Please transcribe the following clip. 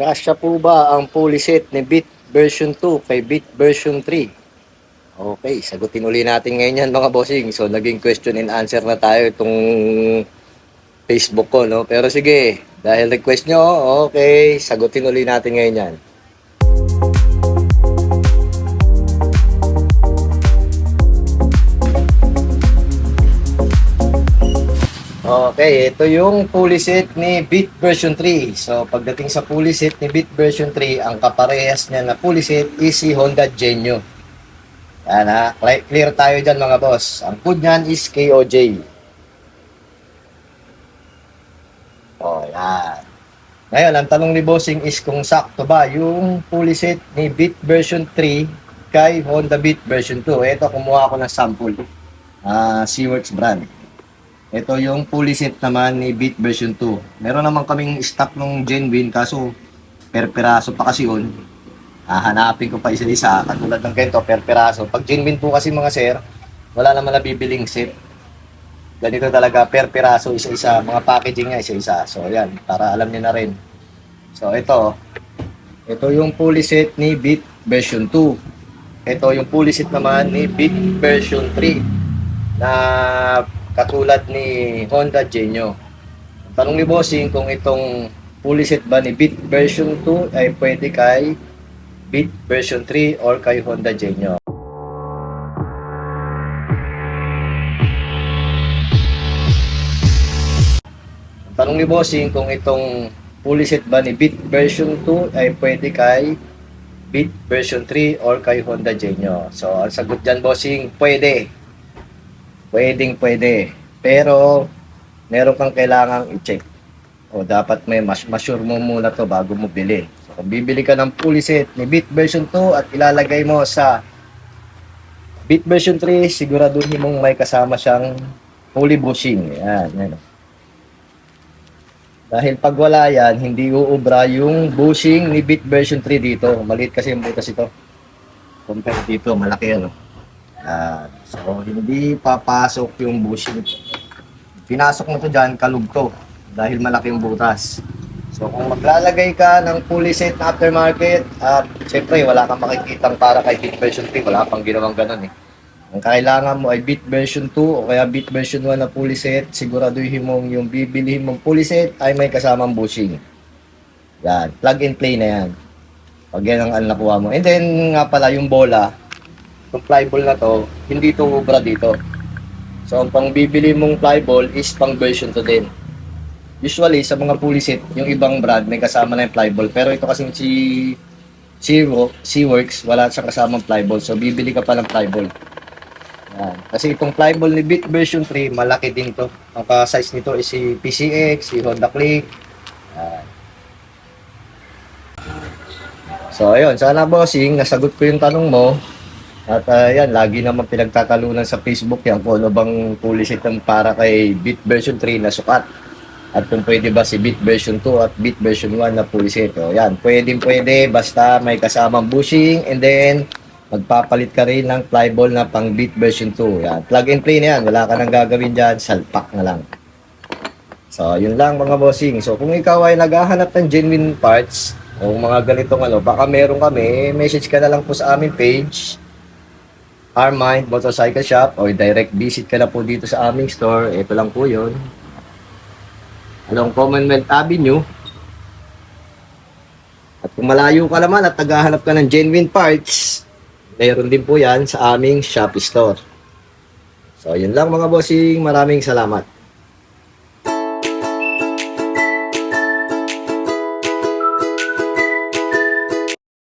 Kasya po ba ang policy ni Bit version 2 kay Bit version 3? Okay, sagutin uli natin ngayon yan mga bossing. So, naging question and answer na tayo itong Facebook ko, no? Pero sige, dahil request nyo, okay, sagutin uli natin ngayon yan. Okay, ito yung policy ni Bit version 3. So, pagdating sa policy ni Bit version 3, ang kaparehas niya na policy is si Honda Genio. Yan ha, clear tayo dyan mga boss. Ang code niyan is KOJ. O, yan. Ngayon, ang tanong ni Bossing is kung sakto ba yung policy ni Bit version 3 kay Honda Bit version 2. Ito, kumuha ako ng sample. SeaWorks brand. Ito yung pulley set naman ni Bit version 2. Meron naman kaming stock nung genuine kaso per piraso pa kasi yun. Hanapin ko pa isa-isa katulad ng ganito per piraso. Pag genuine po kasi mga sir, wala naman nabibiling set. Ganito talaga per piraso isa-isa. Mga packaging nga isa-isa. So ayan, para alam niyo na rin. So ito yung pulley set ni Bit version 2. Ito yung pulley set naman ni Bit version 3 na katulad ni Honda Genio. Tanong ni Bossing kung itong pulley set ba ni Bit version 2 ay pwede kay Bit version 3 or kay Honda Genio. Tanong ni Bossing kung itong pulley set ba ni Bit version 2 ay pwede kay Bit version 3 or kay Honda Genio. So, ang sagot dyan, Bossing, pwede. Pwede. Pero, meron kang kailangang i-check. O dapat may ma-sure mo muna to bago mo bili. So, kung bibili ka ng pulley set ni Bit version 2 at ilalagay mo sa Bit version 3, siguraduhin mong may kasama siyang pulley bushing. Yan. Dahil pag wala yan, hindi uubra yung bushing ni Bit version 3 dito. Maliit kasi yung butas ito. Compare dito, malaki yan. So, hindi papasok yung bushing. Pinasok mo to dyan, kalug to. Dahil malaki yung butas. So, kung maglalagay ka ng pulley set na aftermarket, at syempre, wala kang makikitang para kay Bit version 3. Wala pang ginawang ganun eh. Ang kailangan mo ay Bit version 2 o kaya Bit version 1 na pulley set. Siguraduhin mong yung bibilihin mong pulley set ay may kasamang bushing. Yan, plug and play na yan. Pag yan ang nakuha mo. And then, nga pala, yung bola, itong flyball na to, hindi to ubra dito. So, ang pang bibili mong flyball is pang version to din. Usually, sa mga pulley set, yung ibang brand may kasama na yung flyball. Pero ito kasing SeaWorks, wala siyang kasamang flyball. So, bibili ka pa ng flyball. Yan. Kasi itong flyball ni Bit version 3, malaki din to. Ang ka-size nito is si PCX, si Honda Click. Yan. So, ayun. Sana bossing, nasagot ko yung tanong mo. At yan, lagi naman pinagtatalunan sa Facebook yan kung ano bang pulley set para kay Bit version 3 na sukat. At kung pwede ba si Bit version 2 at Bit version 1 na pulley set. O yan, pwede basta may kasamang bushing and then magpapalit ka rin ng flyball na pang Bit version 2. Yan, plug and play na yan. Wala ka nang gagawin dyan, salpak na lang. So, yun lang mga bossing. So, kung ikaw ay naghahanap ng genuine parts o mga ganitong baka meron kami, message ka na lang po sa aming page. Armind Motorcycle Shop or direct visit ka na po dito sa aming store. Ito lang po yun. Along Commonwealth Avenue. At kung malayo ka naman at naghahanap ka ng genuine parts, mayroon din po yan sa aming Shopee store. So, yun lang mga bossing. Maraming salamat.